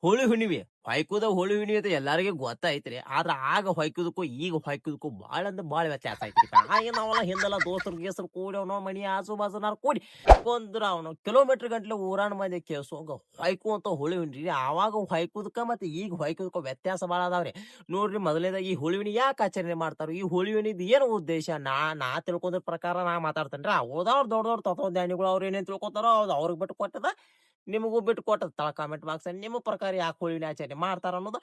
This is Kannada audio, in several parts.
ಹೋಳಿ ಹುಣ್ಣಿಮೆ ಹೊಯ್ಕುದ ಹೋಳಿ ಹುಣ್ಣಿಮೆ ಅಂತ ಎಲ್ಲಾರಿಗೂ ಗೊತ್ತೈತ್ರಿ. ಆದ್ರ ಆಗ ಹೊಯ್ಕುದಕ್ಕೂ ಈಗ ಹೊಯ್ಕುದಕ್ಕೂ ಬಾಳ ಅಂದ್ರ ಬಾಳ ವ್ಯತ್ಯಾಸ ಐತ್ರಿ. ನಾವೆಲ್ಲ ಹಿಂದೆಲ್ಲ ದೋಸ್ತರು ಗೀಸ್ತರು ಕೂಡಿ ಅವ್ನೋ ಮನಿ ಆಜು ಬಾಜುನಾರ್ ಕೂಡಿ ಕೊಂದ್ರ ಅವನು ಕಿಲೋಮೀಟರ್ ಗಂಟ್ಲೆ ಊರಾಣ ಮಂದಿ ಕೇಳ್ಸೋಂಗ ಹೊಯ್ಕುವಂತ ಹೋಳಿ ಹುಣ್ಣಿಮೆ ಆವಾಗ ಹೊಯ್ಕುದಕ್ಕ ಮತ್ತೆ ಈಗ ಹೊಯ್ಕುದಕ್ಕ ವ್ಯತ್ಯಾಸ ಬಾಳ ಅದಾವ್ರಿ. ನೋಡ್ರಿ ಮೊದಲನೇದಾಗಿ ಈ ಹೋಳಿ ಹುಣ್ಣಿ ಯಾಕೆ ಆಚರಣೆ ಮಾಡ್ತಾರ, ಈ ಹೋಳಿ ಹುಣ್ಣಿದ್ ಏನು ಉದ್ದೇಶ, ನಾ ತಿಳ್ಕೊಂಡ್ರ ಪ್ರಕಾರ ನಾ ಮಾತಾಡ್ತೇನ್ರಿ. ಹೋದವ್ರು ದೊಡ್ಡ ದೊಡ್ಡ ತತ್ವಜ್ಞಾನಿಗಳು ಅವ್ರು ಏನೇನ್ ತಿಳ್ಕೊತಾರೋ ಅದು ಅವ್ರಿಗೆ ಬಿಟ್ಟು ಕೊಟ್ಟದ, ನಿಮಗೂ ಬಿಟ್ಟು ಕೊಟ್ಟದ. ತಳ ಕಾಮೆಂಟ್ ಬಾಕ್ಸ್ ನಿಮ್ಮ ಪ್ರಕಾರ ಯಾಕೆ ಹೋಳಿ ಹುಣ್ಣಿ ಆಚರಣೆ ಮಾಡ್ತಾರ ಅನ್ನೋದು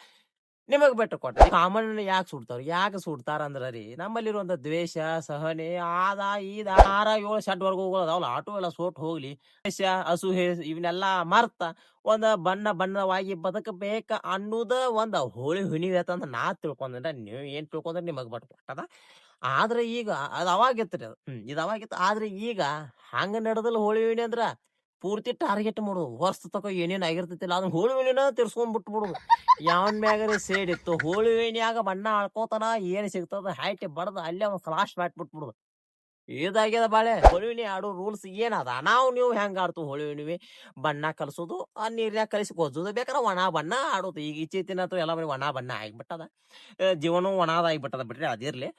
ನಿಮಗ್ ಬಿಟ್ಟು ಕೊಟ್ಟ. ಕಾಮನ್ ಯಾಕೆ ಸುಡ್ತಾರ, ಯಾಕೆ ಸುಡ್ತಾರ ಅಂದ್ರ ರೀ ನಮ್ಮಲ್ಲಿರುವಂತ ದ್ವೇಷ ಸಹನೆ ಆದ ಈದ 6 7 ಶೆಡ್ ವರ್ಗಗಳು ಅದಾವಲ್ಲ ಆಟೋ ಎಲ್ಲ ಸೋಟ್ ಹೋಗ್ಲಿ, ದ್ವೇಷ ಅಸೂಹೆ ಇವನ್ನೆಲ್ಲಾ ಮರ್ತ ಒಂದ ಬಣ್ಣವಾಗಿ ಬದುಕಬೇಕ ಅನ್ನೋದ ಒಂದ ಹೋಳಿ ಹುಣ್ಣಿಮೆ ಅಂತ ನಾ ತಿಳ್ಕೊಂಡ್ರ. ನೀವ್ ಏನ್ ತಿಳ್ಕೊಂಡ್ರ ನಿಮಗ್ ಬಿಟ್ಟು ಕೊಟ್ಟದ. ಆದ್ರೆ ಈಗ ಅದ್ ಅವಾಗಿತ್ರಿ ಅದು ಇದು ಅವಾಗಿತ್ತು. ಆದ್ರೆ ಈಗ ಹಂಗ ನಡೆದಲ್ಲ ಹೋಳಿ ಹುಣ್ಣಿ ಅಂದ್ರ ಪೂರ್ತಿ ಟಾರ್ಗೆಟ್ ಮಾಡೋದು. ವರ್ಷ ತಕ ಏನೇನ್ ಆಗಿರ್ತೈತಿಲ್ಲ ಅದನ್ನ ಹೋಳಿ ಹುಣ್ಣಿನ ತಿರ್ಸ್ಕೊಂಡ್ ಬಿಟ್ಬಿಡುದು. ಯಾವನ್ ಮ್ಯಾಗರೆ ಸೇಡ್ ಇತ್ತು ಹೋಳಿ ಹುಣ್ಣಿಯಾಗ ಬಣ್ಣ ಆಳ್ಕೋತಾನ ಏನ್ ಸಿಗ್ತದ ಹೈಟ್ ಬಡದ ಅಲ್ಲೇ ಒಂದ್ ಫ್ಲಾಶ್ ಬಿಟ್ಬಿಡುದು. ಇದಾಗ್ಯದ ಬಾಳೆ. ಹೋಳಿ ಹುಣ್ಣಿ ಆಡೋ ರೂಲ್ಸ್ ಏನದ, ನೀವು ಹೆಂಗ ಆಡ್ತು ಹೋಳಿ ಹುಣ್ಣಿಮೆ, ಬಣ್ಣ ಕಲಸೋದು ಆ ನೀರ್ನ್ಯಾಗ ಕಲಸಿ ಗೊಜ್ಜೋದು, ಬೇಕಾದ್ರೆ ಒಣ ಬಣ್ಣ ಆಡೋದು. ಈಗ ಇತ್ತೀಚಿನ ಎಲ್ಲ ಬರೀ ಒಣ ಬಣ್ಣ ಆಗ್ಬಿಟ್ಟದ. ಜೀವನ ಒಣದ ಆಗ್ಬಿಟ್ಟದ ಬಿಟ್ರಿ ಅದಿರ್ಲಿ.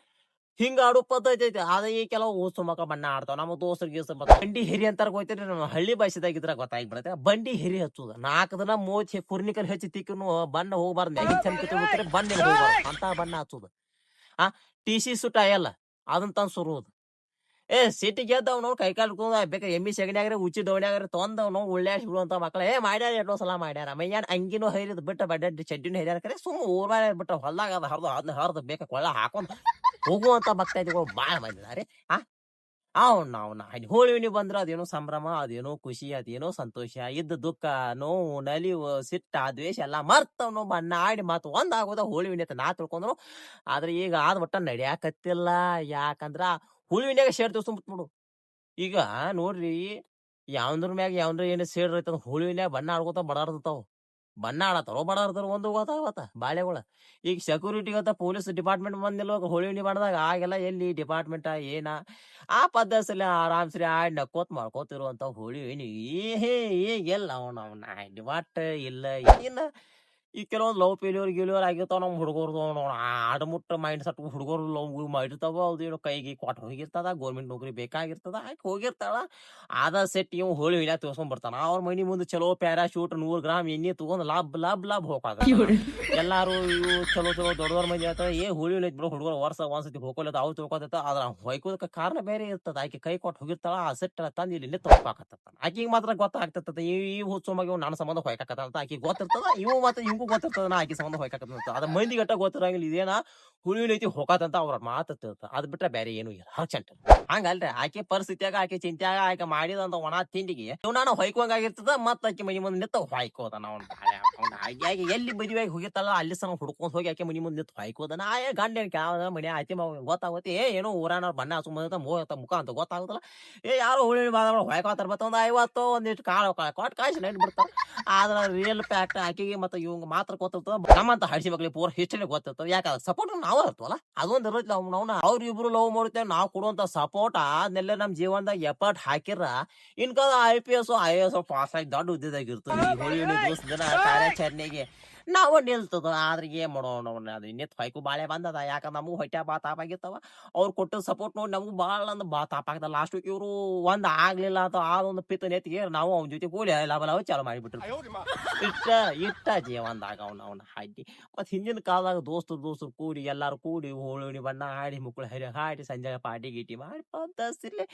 ಹಿಂಗ ಆಡೋ ಪದ್ಧತಿ ಐತಿ. ಆದ್ರೆ ಈ ಕೆಲವು ಓಸು ಮಕ್ಕ ಬಣ್ಣ ಆಡ್ತಾವ. ನಮ್ಮ ದೋಸ್ತರ ಗೀಸ್ರ ಬಂಡಿ ಹಿರಿ ಅಂತಾರ ಗೊತ್ತೈತ್ರಿ. ನಮ್ಮ ಹಳ್ಳಿ ಭಾಷೆದಾಗಿದ್ರ ಗೊತ್ತಾಗ್ಬಿಡತ್ತೆ. ಬಂಡಿ ಹಿರಿ ಹಚ್ಚುದ 4 ದಿನ ಮೋಚಿ ಕುರ್ನಿಕಲ್ ಹಚ್ಚಿ ತಿಕ್ಕನು ಬಣ್ಣ ಹೋಗ್ಬಾರ್ದು. ಮ್ಯಾಗಿ ಚಂದ ಬಣ್ಣ ಹೋಗ್ಬಾರ್ದು ಅಂತ ಬಣ್ಣ ಹಚ್ಚುದು. ಆ ಟಿಸಿ ಸುಟ್ಟ ಅಯ್ಯಲ್ಲ ಅದನ್ನ ತಂದ್ ಸುರುವುದು. ಸಿಟಿ ಗೆದ್ದವ್ ನಾವು ಕೈಕಾಲ್ ಬೇಕಾ ಎಮ್ಮಿ ಸೆಗಣ್ಯಾಗ್ರೆ ಉಚ್ಚಿ ದವಣ್ಯಾಗ್ರೆ ತೊಂದವ್ ನಾವು ಉಳ್ಳಾಡ್ಸಿ ಬಿಡುವಂತ ಮಕ್ಳ ಮಾಡ್ಯಾರ ಎಷ್ಟೋ ಸಲ ಮಾಡ್ಯಾರ. ಮೈಯಾನ್ ಅಂಗಿನೂ ಹೈರಿದ್ ಬಿಟ್ಟ ಬಡ್ಡ ಚಡ್ಡಿನೂ ಹೈರ್ಯಾರ ಕರೆ ಸುಮ್ ಊರ್ಬಾಳ ಬಿಟ್ಟ ಹೊಲ್ದಾಗ ಅದ ಹರ್ದು ಅದನ್ನ ಹರ್ದು ಬೇಕಾ ಕೊಳ್ಳ ಹಾಕೊಂಡ್ ಹೋಗುವಂತ ಭಕ್ತಾದಿಗಳು ಬಾಳ ಮಂದಿದಾರೆ. ಆ ಅವ್ನ ಹೋಳಿ ಹುಣ್ಣಿ ಬಂದ್ರ ಅದೇನೋ ಸಂಭ್ರಮ, ಅದೇನೋ ಖುಷಿ, ಅದೇನೋ ಸಂತೋಷ, ಇದ್ದ ದುಃಖ ನೋವು ನಲಿವು ಸಿಟ್ಟ ದ್ವೇಷ ಎಲ್ಲಾ ಮರ್ತವ್ನು ಬಣ್ಣ ಆಡಿ ಮಾತು ಒಂದಾಗೋದ ಹೋಳಿ ಹುಣ್ಣಿ ಅಂತ ನಾ ತಿಳ್ಕೊಂಡ್ರು. ಆದ್ರೆ ಈಗ ಆದ್ ಒಟ್ಟ ನಡ್ಯಾಕತ್ತಿಲ್ಲ. ಯಾಕಂದ್ರ ಹೋಳಿ ಹುಣ್ಣಿಯಾಗ ಶೇರ್ ತುಂಬಿಟ್ಬಿಡು. ಈಗ ನೋಡ್ರಿ ಯಾವಂದ್ರ ಮ್ಯಾಗ ಯಾವಂದ್ರ ಏನ್ ಸೇಡ್ ಐತಂದ್ರ ಹೋಳಿ ಹುಣ್ಣಿಯಾಗ ಬಣ್ಣ ಆಡ್ಕೋತ ಬಡಾರ್ತಾವ. ಬಣ್ಣ ಆಡತಾರೋ ಬಡಾರ್ತಾರ ಒಂದು ಗೊತ್ತಾಗತ್ತ ಬಾಳೆಗಳ. ಈಗ ಸೆಕ್ಯೂರಿಟಿಗತ್ತ ಪೊಲೀಸ್ ಡಿಪಾರ್ಟ್ಮೆಂಟ್ ಬಂದಿಲ್ಲ ಹೋಳಿ ಹುಣ್ಣಿ ಬಣ್ಣದಾಗ ಆಗೆಲ್ಲ ಎಲ್ಲಿ ಡಿಪಾರ್ಟ್ಮೆಂಟ್ ಏನ ಆ ಪದ್ಧತಿಯಲ್ಲಿ ಆರಾಮ್ಸ್ರಿ ಆಡಿ ನಕ್ಕೋತ್ ಮಾಡ್ಕೋತಿರುವಂತ ಹೋಳಿ ಹುಣ್ಣಿ ಈಗೆಲ್ಲ ಅವನ ಒಟ್ಟ ಇಲ್ಲ ಇಲ್ಲ. ಈ ಕೆಲವೊಂದು ಲವ್ ಫೇಲ್ಯೂರ್ ಆಗಿರ್ತಾವ ನಮ್ ಹುಡುಗರ್ದು ಆಡಮುಟ್ಟ ಮೈಂಡ್ ಸೆಟ್ ಹುಡುಗರು ಲವ್ ಮಾಡಿರ್ತಾವ. ಅದೇನೋ ಕೈಗೆ ಕೊಟ್ಟು ಹೋಗಿರ್ತದ, ಗೌರ್ಮೆಂಟ್ ನೌಕರಿ ಬೇಕಾಗಿರ್ತದ, ಆಕೆ ಹೋಗಿರ್ತಾಳ. ಆದ ಸೆಟ್ ಇವ್ ಹೋಳಿ ಹುಣ್ಣಿಯಾಗ ತೋರ್ಸ್ಕೊಂಡ್ ಬರ್ತಾನ. ಅವ್ರ ಮನಿ ಮುಂದೆ ಚಲೋ ಪ್ಯಾರಾಶೂಟ್ 100 ಗ್ರಾಮ್ ಎಣ್ಣೆ ತಗೊಂಡ್ ಲಾಭ ಹೋಗಾದ. ಎಲ್ಲಾರು ಇವು ಚಲೋ ದೊಡ್ಡದವ್ರ ಮಂದಿ ಹೇಳ್ತಾರ ಹೋಳಿ ಹುಣ್ಣಿ ಬಿಡು ಹುಡುಗರು ವರ್ಷ ಒಂದ್ಸತಿ ಹೋಗೋಲ್ಲ ಅವ್ರು ತಿಳ್ಕೊತೈತ. ಅದ್ರ ಹೊಯ್ಕೋದಕ್ಕ ಕಾರಣ ಬೇರೆ ಇರ್ತದ. ಆಕೆ ಕೈ ಕೊಟ್ಟು ಹೋಗಿರ್ತಾಳ, ಆ ಸೆಟ್ ತಂದ್ ಇಲ್ಲಿ ನಿಂತು ಹೋಗಾಕತ್ತ. ಆಕಿಗೆ ಮಾತ್ರ ಗೊತ್ತಾಗ್ತದ ಈ ಹುಚ್ಚು ಮಗ ನನ್ನ ಸಂಬಂಧ ಹೊಯ್ಕಾಕತ್ತ ಅಂತ ಆಕಿ ಗೊತ್ತಿರ್ತದ. ಇವು ಮತ್ತೆ ಇವ್ಗೂ ಗೊತ್ತಿರ್ತದ ನಾ ಆಕಿ ಸಂಬಂಧ ಹೊಯ್ಕಾಕತ್ತ. ಅದ ಮಂದಿ ಗಟ್ಟ ಗೊತ್ತಿರಂಗಿಲ್ಲ ಇದೇನ ಹುಳಿ ಐತಿ ಹೋಗಾತಂತ ಅವ್ರ ಮಾತಿರ್ತ. ಅದ್ ಬಿಟ್ರೆ ಬೇರೆ ಏನು ಇಲ್ಲ ಹರ್ಚಂಟ. ಹಂಗಲ್ರಿ ಆಕೆ ಪರಿಸ್ಥಿತಿಯಾಗ ಆಕೆ ಚಿಂತ್ಯಾಗ ಆಕೆ ಮಾಡಿದಂತ ಒಣ ತಿಂಡಿಗೆ ನಾನು ಹೊಯ್ಕೊಂಗಾಗಿರ್ತದ. ಮತ್ತ ಆಕೆ ಮನಿ ಮುಂದೆ ನಿಂತ ಹೊಯ್ಕೋದ ನಾವು ಹಾಗಾಗಿ ಎಲ್ಲಿ ಮದುವೆಯಾಗಿ ಹೋಗಿತ್ತಲ್ಲ ಅಲ್ಲಿ ಸಮ ಹುಡ್ಕೊಂಡ್ ಹೋಗಿ ಆಕೆ ಮನಿ ಮುಂದೆ ನಿಂತು ಹೊಯ್ಕೋದನ. ಗಂಡ ಮನೆ ಆಯ್ತಿ ಗೊತ್ತಾಗುತ್ತೆ. ಏನೋ ಊರಾನ ಬಣ್ಣ ಸುಮ್ಮನೆ ಮುಖ ಅಂತ ಗೊತ್ತಾಗುತ್ತಲ್ಲ. ಯಾರೋ ಹುಳಿ ಹೊಯ್ಕೋತಾರ ಮತ್ತ ಒಂದ್ 50 ಒಂದಿಷ್ಟು ಕಾಳು ಕೊಟ್ಟು ಕಾಯಿಸಿ ನೆಟ್ ಬಿಡ್ತಾರ. ಆದ್ರ ರಿಯಲ್ ಫ್ಯಾಕ್ಟ್ ಆಕೆಗೆ ಮತ್ತೆ ಇವಂಗ ಮಾತ್ರ ಗೊತ್ತಿರ್ತದ. ನಮ್ಮಂತ ಹಡಿಸಿ ಮಕ್ಳಿಗೆ ಪೂರ ಹಿಸ್ಟ್ರಿ ಗೊತ್ತಿರ್ತದ. ಯಾಕಂದ್ರೆ ಸಪೋರ್ಟ್ ನಾವ್ ಇರ್ತವಲ್ಲ ಅದೊಂದ್ ಇರತ್. ಅವ್ರ ಇಬ್ರು ಲವ್ ಮಾಡುತ್ತೇವೆ ನಾವು ಕೊಡುವಂತ ಸಪೋರ್ಟ್ ಅದನ್ನೆಲ್ಲ ನಮ್ ಜೀವನದಾಗ ಎಫರ್ಟ್ ಹಾಕಿರ ಇನ್ಕ IPS IAS ಪಾಸ್ ಆಗಿ ದೊಡ್ಡ ಹುದ್ದೆದಾಗಿರ್ತದೆ. ಈ ಹೋಳಿ ಹುಣ್ಣಿ ದಿವಸ ದಿನ ಕಾರ್ಯಾಚರಣೆಗೆ ನಾವು ನಿಲ್ತದ. ಆದ್ರೆ ಏನ್ ಮಾಡೋಣ ಅದು ಇನ್ನಿತ್ ಹೊಯ್ಕು ಬಾಳೆ ಬಂದದ. ಯಾಕಂದ್ರೆ ನಮಗೂ ಹೊಟ್ಟೆ ಬಾ ತಾಪ ಆಗಿರ್ತಾವ. ಅವ್ರು ಕೊಟ್ಟ ಸಪೋರ್ಟ್ ನೋಡಿ ನಮಗೂ ಬಾಳ ಅಂದ್ ಬಾ ತಾಪ ಆಗ್ತದ. ಲಾಸ್ಟ್ ವೀಕ್ ಇವ್ರು ಒಂದ್ ಆಗ್ಲಿಲ್ಲ ಅಥವಾ ಅದೊಂದು ಪಿತ್ತ ನೆತ್ತಿಗೆ ನಾವು ಅವ್ನ ಜೊತೆ ಕೂಡಿ ಲವ ಚಾಲು ಮಾಡಿಬಿಟ್ರು. ಇಟ್ಟ ಜೀವನದಾಗ ಅವ್ನ ಹಾಕಿ ಮತ್ ಹಿಂದಿನ ಕಾಲದಾಗ ದೋಸ್ತರು ಕೂಡಿ ಎಲ್ಲಾರು ಕೂಡಿ ಹೋಳಿ ಹುಣ್ಣಿ ಬಣ್ಣ ಆಡಿ ಮುಕ್ಕಳು ಹರಿ ಹಾಡಿ ಸಂಜೆ ಪಾರ್ಟಿ ಗೀಟಿ ಮಾಡಿ ಪದ್ಧತಿಲಿ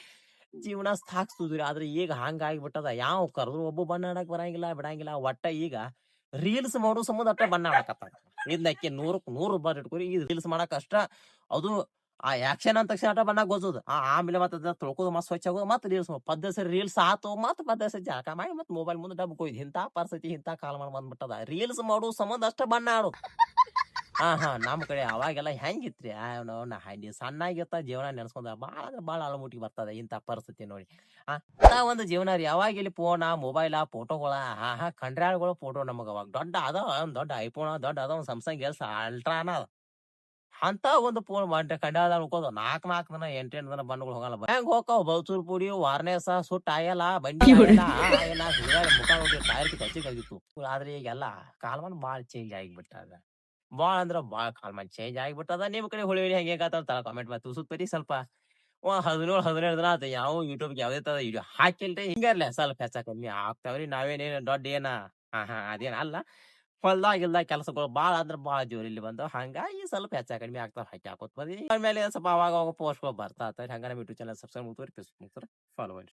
ಜೀವನ ಸಾಗಿಸುದ್ರಿ. ಆದ್ರೆ ಈಗ ಹಂಗ ಆಗಿಬಿಟ್ಟದ. ಯಾವ ಕರೆದ್ರು ಒಬ್ಬ ಬಣ್ಣ ಆಡಕ್ ಬರಂಗಿಲ್ಲ ಬಿಡಂಗಿಲ್ಲ. ಒಟ್ಟ ಈಗ ರೀಲ್ಸ್ ಮಾಡೋ ಸಂಬಂಧ ಅಟ್ಟ ಬಣ್ಣ ಆಡಕತ್ತಾರ. ಇದಕ್ಕೆ 100ಕ್ಕೆ 100 ಬಾರ್ ಇಟ್ಕೊರಿ. ಈ ರೀಲ್ಸ್ ಮಾಡಕ್ ಅಷ್ಟ ಅದು ಆ ಆಕ್ಷನ್ ಅಂತ ತಕ್ಷಣ ಅಟ ಬಣ್ಣ ಗೊತ್ತದ. ಆಮೇಲೆ ಮತ್ತೆ ತೊಳ್ಕೋದು ಮತ್ ಸ್ವಚ್ಛ ಆಗೋದು ಮತ್ತೆ ರೀಲ್ಸ್ ಪದ್ಧತಿ ರೀಲ್ಸ್ ಆತು ಮತ್ ಪದ್ಧತಿ ಜಾಕ ಮಾಡಿ ಮತ್ ಮೊಬೈಲ್ ಮುಂದೆ ಡಬ್ ಕೊಯ್ದು ಇಂತ ಪರಿಸ್ಥಿತಿ ಇಂತ ಕಾಲ ಮಾಡಿ ಬಂದ್ಬಿಟ್ಟದ. ರೀಲ್ಸ್ ಮಾಡೋ ಸಂಬಂಧ ಅಷ್ಟ ಬಣ್ಣ ಆಡೋದು. ನಮ್ ಕಡೆ ಅವಾಗೆಲ್ಲ ಹೆಂಗಿತ್ರಿ ಸಣ್ಣಾಗಿರ್ತ ಜೀವನ ನೆನ್ಸ್ಕೊಂಡ ಬಾಳ ಅಳಮುಟ್ಟಿಗೆ ಬರ್ತದೆ ಇಂತ ಪರಿಸ್ಥಿತಿ ನೋಡಿ. ಒಂದು ಜೀವನ ರೀ. ಅವಾಗ ಇಲ್ಲಿ ಫೋನ ಮೊಬೈಲ ಫೋಟೋಗಳ ಕಂಡ್ರಾಳ್ಗಳು ಫೋಟೋ ನಮಗ ಅವಾಗ ದೊಡ್ಡ ಅದ ಒಂದ್ ದೊಡ್ಡ ಐಫೋನ್ ದೊಡ್ಡ ಅದ ಒಂದ್ ಸ್ಯಾಮ್ಸಂಗ್ ಎಲ್ಸ್ ಅಲ್ಟ್ರಾನ ಅದ. ಅಂತ ಒಂದು ಫೋನ್ ಮಾಡಿ ಕಂಡ್ಯಾದ ಅನ್ಕೋದು 4 ದಿನ 8 ದಿನ ಬಂಡ್ಗಳು ಹೋಗಲ್ಲ ಹೆಂಗ್ ಹೋಗ್ತಾವ ಬೌಚೂರ್ ಪುಡಿ ವಾರ್ನೆಸ ಸುಟ್ಟ ಆಯಲ್ಲ ಬಂಡಿ ಆಯಲ್ಲ ಹಿಂಗಾಗಿ ಮುಖ ನೋಡಿ ಟೈರ್ ಕಚ್ಚಿಗಾಗಿತ್ತು ಆದ್ರೆ ಈಗೆಲ್ಲ ಕಾಲಮಾನ ಬಾಳ ಚೇಂಜ್ ಆಗಿಬಿಟ್ಟದ ಬಾಳ ಅಂದ್ರ ಬಾಳ ಕಾಲಮಾನ ಚೇಂಜ್ ಆಗಿಬಿಟ್ಟದ ನಿಮ್ ಕಡೆ ಹುಳಿವಿಡಿ ಹೆಂಗೆ ತಳ ಕಾಮೆಂಟ್ ಮಾಡಿ ತಿಳಿಸುತ್ತೀರಿ ಸ್ವಲ್ಪ 17 ದಿನ ಆತ ಯಾವ ಯೂಟ್ಯೂಬ್ಗೆ ಯಾವ್ದೇ ತರ ವಿಡಿಯೋ ಹಾಕಿಲ್ರಿ ಹಿಂಗರ್ಲೆ ಸ್ವಲ್ಪ ಹೆಚ್ಚ ಕಮ್ಮಿ ಆಗ್ತಾವ್ರಿ ನಾವೇನೇನು ದೊಡ್ಡ ಏನ ಅದೇನ ಅಲ್ಲ ಹೊಲ್ದಾಗಿಲ್ದಾಗ ಕೆಲಸಗಳು ಬಾಳ ಅಂದ್ರ ಬಾಳ ಜೋರ್ ಇಲ್ಲಿ ಬಂದು ಹಂಗಾಗಿ ಸ್ವಲ್ಪ ಹೆಚ್ಚ ಕಡಿಮೆ ಆಗ್ತಾವ ಹಾಕಿ ಹಾಕೋತ್ ಬಂದಿ ಆಮೇಲೆ ಸ್ವಲ್ಪ ಅವಾಗ ಅವಾಗ ಪೋಸ್ಟ್ಗಳು ಬರ್ತಾ ಹಂಗ ನಮ್ಮ ಯೂಟ್ಯೂಬ್ ಚಾನಲ್ ಸಬ್ಸ್ಕ್ರೈಬ್ ಮಾಡ್ತಾರೆ ಫೇಸ್ಬುಕ್ ಫಾಲೋ ಮಾಡಿ